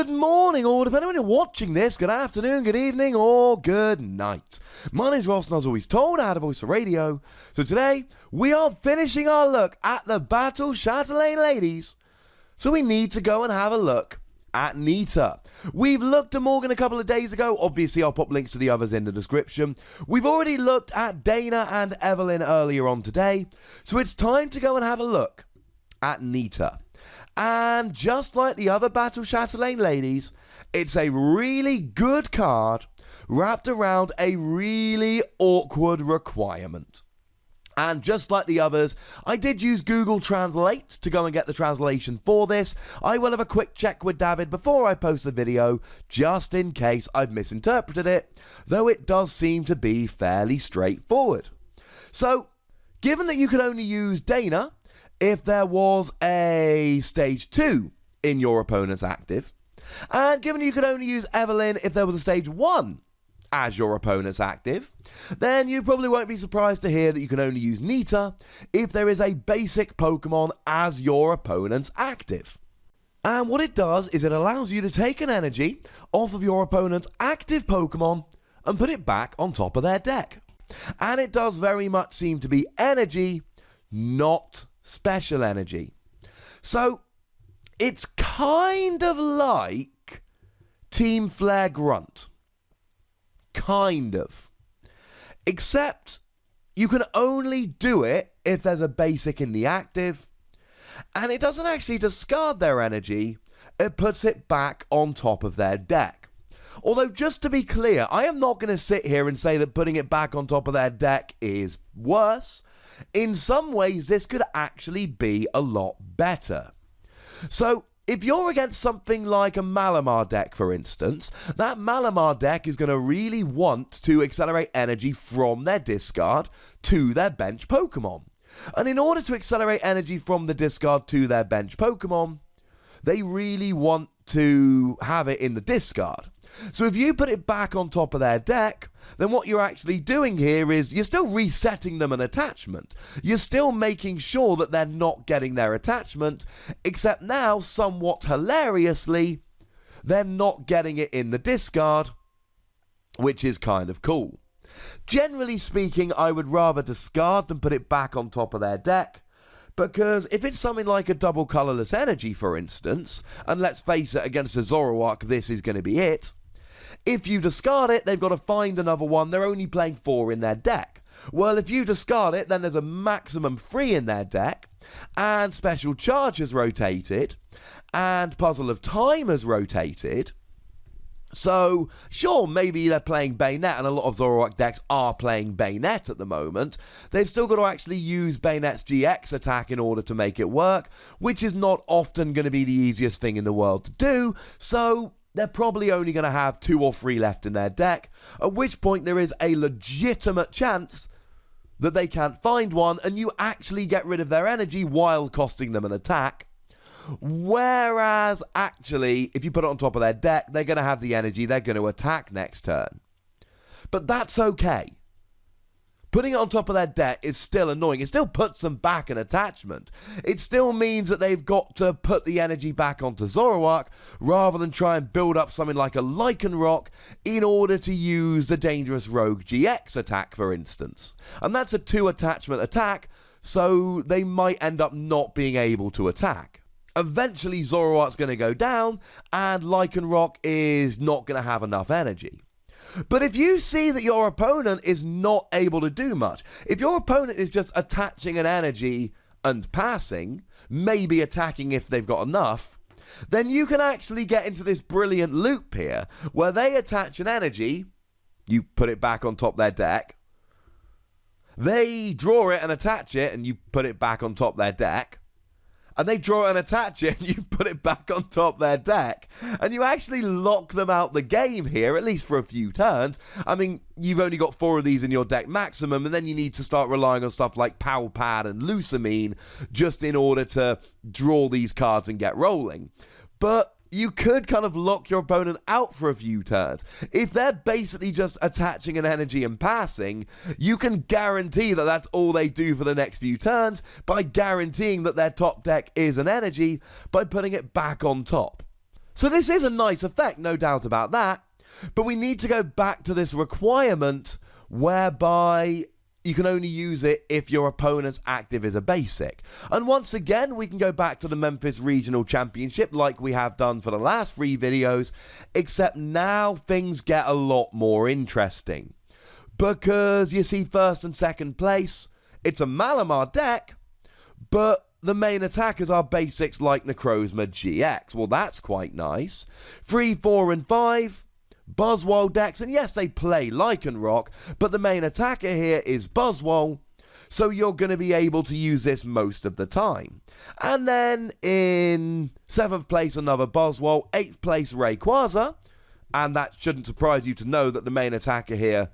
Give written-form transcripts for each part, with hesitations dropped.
Good morning, or depending on when you're watching this, good afternoon, good evening, or good night. My name's Ross, and as always told, I had a voice for radio. So today, we are finishing our look at the Battle Chatelaine ladies. So we need to go and have a look at Nita. We've looked at Morgan a couple of days ago. Obviously, I'll pop links to the others in the description. We've already looked at Dana and Evelyn earlier on today. So it's time to go and have a look at Nita. And just like the other Battle Chatelaine ladies, it's a really good card wrapped around a really awkward requirement. And just like the others, I did use Google Translate to go and get the translation for this. I will have a quick check with David before I post the video, just in case I've misinterpreted it, though it does seem to be fairly straightforward. So, given that you could only use Dana if there was a stage 2 in your opponent's active, and given you could only use Evelyn if there was a stage 1 as your opponent's active, then you probably won't be surprised to hear that you can only use Nita if there is a basic Pokemon as your opponent's active. And what it does is it allows you to take an energy off of your opponent's active Pokemon and put it back on top of their deck. And it does very much seem to be energy, not special energy. So it's kind of like Team Flare Grunt. Kind of. Except you can only do it if there's a basic in the active, and it doesn't actually discard their energy, it puts it back on top of their deck. Although, just to be clear, I am not going to sit here and say that putting it back on top of their deck is worse. In some ways, this could actually be a lot better. So, if you're against something like a Malamar deck, for instance, that Malamar deck is going to really want to accelerate energy from their discard to their bench Pokemon. And in order to accelerate energy from the discard to their bench Pokemon, they really want to have it in the discard. So if you put it back on top of their deck, then what you're actually doing here is you're still resetting them an attachment. You're still making sure that they're not getting their attachment, except now, somewhat hilariously, they're not getting it in the discard, which is kind of cool. Generally speaking, I would rather discard than put it back on top of their deck, because if it's something like a double colorless energy, for instance, and let's face it, against a Zoroark, this is going to be it. If you discard it, they've got to find another one. They're only playing 4 in their deck. Well, if you discard it, then there's a maximum 3 in their deck, and Special Charge has rotated, and Puzzle of Time has rotated. So, sure, maybe they're playing Bayonet, and a lot of Zoroark decks are playing Bayonet at the moment. They've still got to actually use Bayonet's GX attack in order to make it work, which is not often going to be the easiest thing in the world to do, so they're probably only going to have 2 or 3 left in their deck, at which point there is a legitimate chance that they can't find one, and you actually get rid of their energy while costing them an attack. Whereas, actually, if you put it on top of their deck, they're going to have the energy, they're going to attack next turn. But that's okay. Putting it on top of their deck is still annoying. It still puts them back an attachment. It still means that they've got to put the energy back onto Zoroark, rather than try and build up something like a Lycanroc in order to use the Dangerous Rogue GX attack, for instance. And that's a 2 attachment attack, so they might end up not being able to attack. Eventually, Zoroark's going to go down, and Lycanroc is not going to have enough energy. But if you see that your opponent is not able to do much, if your opponent is just attaching an energy and passing, maybe attacking if they've got enough, then you can actually get into this brilliant loop here, where they attach an energy, you put it back on top their deck, they draw it and attach it, and you put it back on top their deck, and they draw it and attach it, and you put it back on top their deck, and you actually lock them out the game here, at least for a few turns. I mean, you've only got 4 of these in your deck maximum, and then you need to start relying on stuff like Pow Pad and Lusamine just in order to draw these cards and get rolling. But you could kind of lock your opponent out for a few turns. If they're basically just attaching an energy and passing, you can guarantee that that's all they do for the next few turns by guaranteeing that their top deck is an energy by putting it back on top. So this is a nice effect, no doubt about that, but we need to go back to this requirement whereby you can only use it if your opponent's active is a basic. And once again, we can go back to the Memphis Regional Championship like we have done for the last 3 videos, except now things get a lot more interesting. Because you see, first and second place, it's a Malamar deck, but the main attackers are basics like Necrozma GX. Well, that's quite nice. 3, 4, and 5... Buzzwole decks, and yes, they play Lycanroc, but the main attacker here is Buzzwole, so you're going to be able to use this most of the time. And then in 7th place, another Buzzwole, 8th place, Rayquaza, and that shouldn't surprise you to know that the main attacker here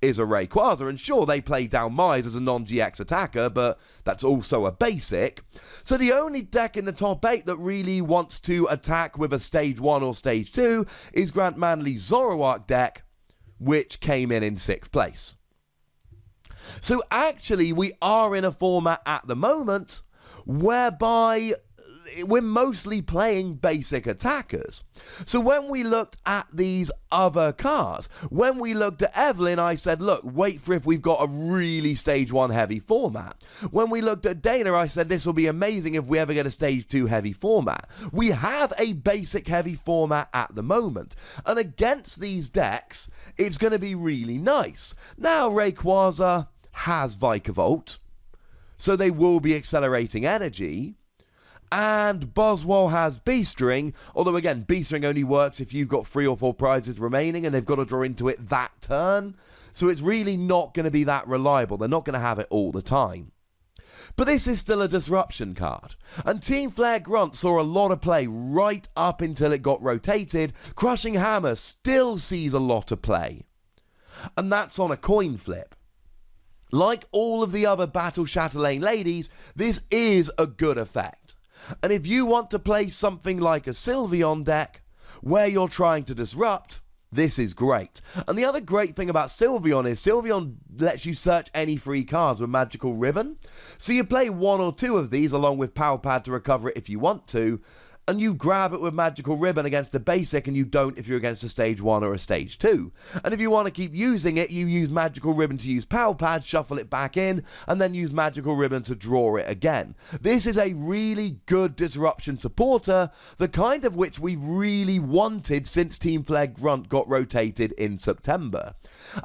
is a Rayquaza, and sure, they play down Mize as a non-GX attacker, but that's also a basic. So the only deck in the top 8 that really wants to attack with a stage 1 or stage 2 is Grant Manley's Zoroark deck, which came in 6th place. So actually, we are in a format at the moment whereby we're mostly playing basic attackers. So when we looked at these other cards, when we looked at Evelyn, I said, look, wait for if we've got a really stage 1 heavy format. When we looked at Dana, I said, this will be amazing if we ever get a stage 2 heavy format. We have a basic heavy format at the moment. And against these decks, it's going to be really nice. Now, Rayquaza has Vikavolt, so they will be accelerating energy. And Buzzwole has B-String, although again, B-String only works if you've got 3 or 4 prizes remaining and they've got to draw into it that turn. So it's really not going to be that reliable. They're not going to have it all the time. But this is still a disruption card. And Team Flare Grunt saw a lot of play right up until it got rotated. Crushing Hammer still sees a lot of play. And that's on a coin flip. Like all of the other Battle Chatelaine ladies, this is a good effect. And if you want to play something like a Sylveon deck, where you're trying to disrupt, this is great. And the other great thing about Sylveon is Sylveon lets you search any free cards with Magical Ribbon. So you play 1 or 2 of these along with Power Pad to recover it if you want to, and you grab it with Magical Ribbon against a basic, and you don't if you're against a stage 1 or a stage 2. And if you want to keep using it, you use Magical Ribbon to use Power Pad, shuffle it back in, and then use Magical Ribbon to draw it again. This is a really good disruption supporter, the kind of which we've really wanted since Team Flare Grunt got rotated in September.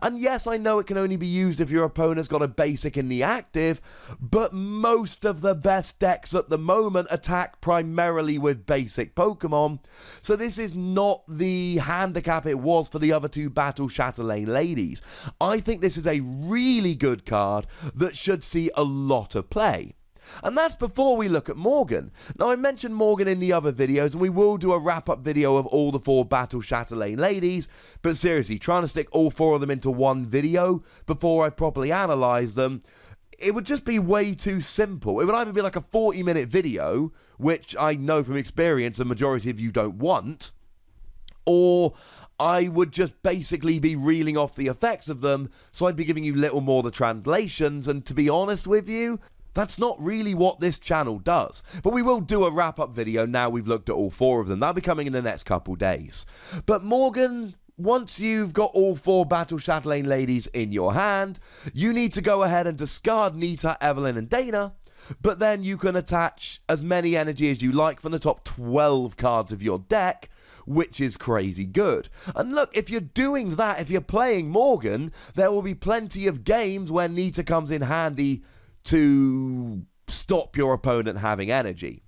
And yes, I know it can only be used if your opponent's got a basic in the active, but most of the best decks at the moment attack primarily with basic Pokemon, so this is not the handicap it was for the other 2 Battle Chatelaine ladies. I think this is a really good card that should see a lot of play. And that's before we look at Morgan. Now, I mentioned Morgan in the other videos, and we will do a wrap-up video of all the 4 Battle Chatelaine ladies, but seriously, trying to stick all 4 of them into one video before I properly analyse them, it would just be way too simple. It would either be like a 40-minute video, which I know from experience the majority of you don't want, or I would just basically be reeling off the effects of them, so I'd be giving you little more the translations, and to be honest with you, that's not really what this channel does. But we will do a wrap-up video now we've looked at all 4 of them. That'll be coming in the next couple days. But Morgan, once you've got all 4 Battle Chatelaine ladies in your hand, you need to go ahead and discard Nita, Evelyn, and Dana, but then you can attach as many energy as you like from the top 12 cards of your deck, which is crazy good. And look, if you're doing that, if you're playing Morgan, there will be plenty of games where Nita comes in handy to stop your opponent having energy.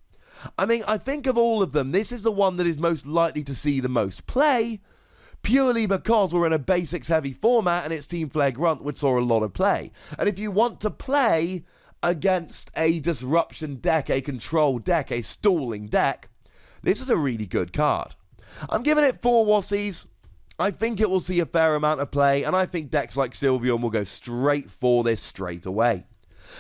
I mean, I think of all of them, this is the one that is most likely to see the most play, purely because we're in a basics heavy format and it's Team Flare Grunt, which saw a lot of play. And if you want to play against a disruption deck, a control deck, a stalling deck, this is a really good card. I'm giving it 4 Wassies. I think it will see a fair amount of play, and I think decks like Sylveon will go straight for this straight away.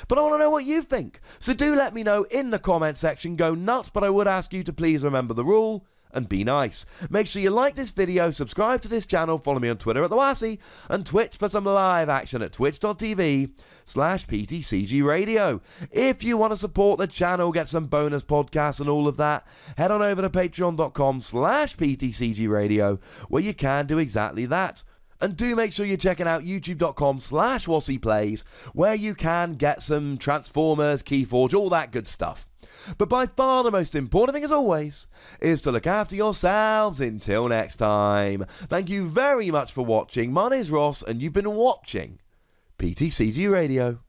But I want to know what you think, so do let me know in the comment section. Go nuts, but I would ask you to please remember the rule, and be nice. Make sure you like this video, subscribe to this channel, follow me on Twitter at the Wassy, and Twitch for some live action at twitch.tv/PTCGRadio. If you want to support the channel, get some bonus podcasts and all of that, head on over to patreon.com/PTCGRadio, where you can do exactly that. And do make sure you're checking out youtube.com/WassyPlays, where you can get some Transformers, Keyforge, all that good stuff. But by far the most important thing, as always, is to look after yourselves. Until next time, thank you very much for watching. My name's Ross, and you've been watching PTCG Radio.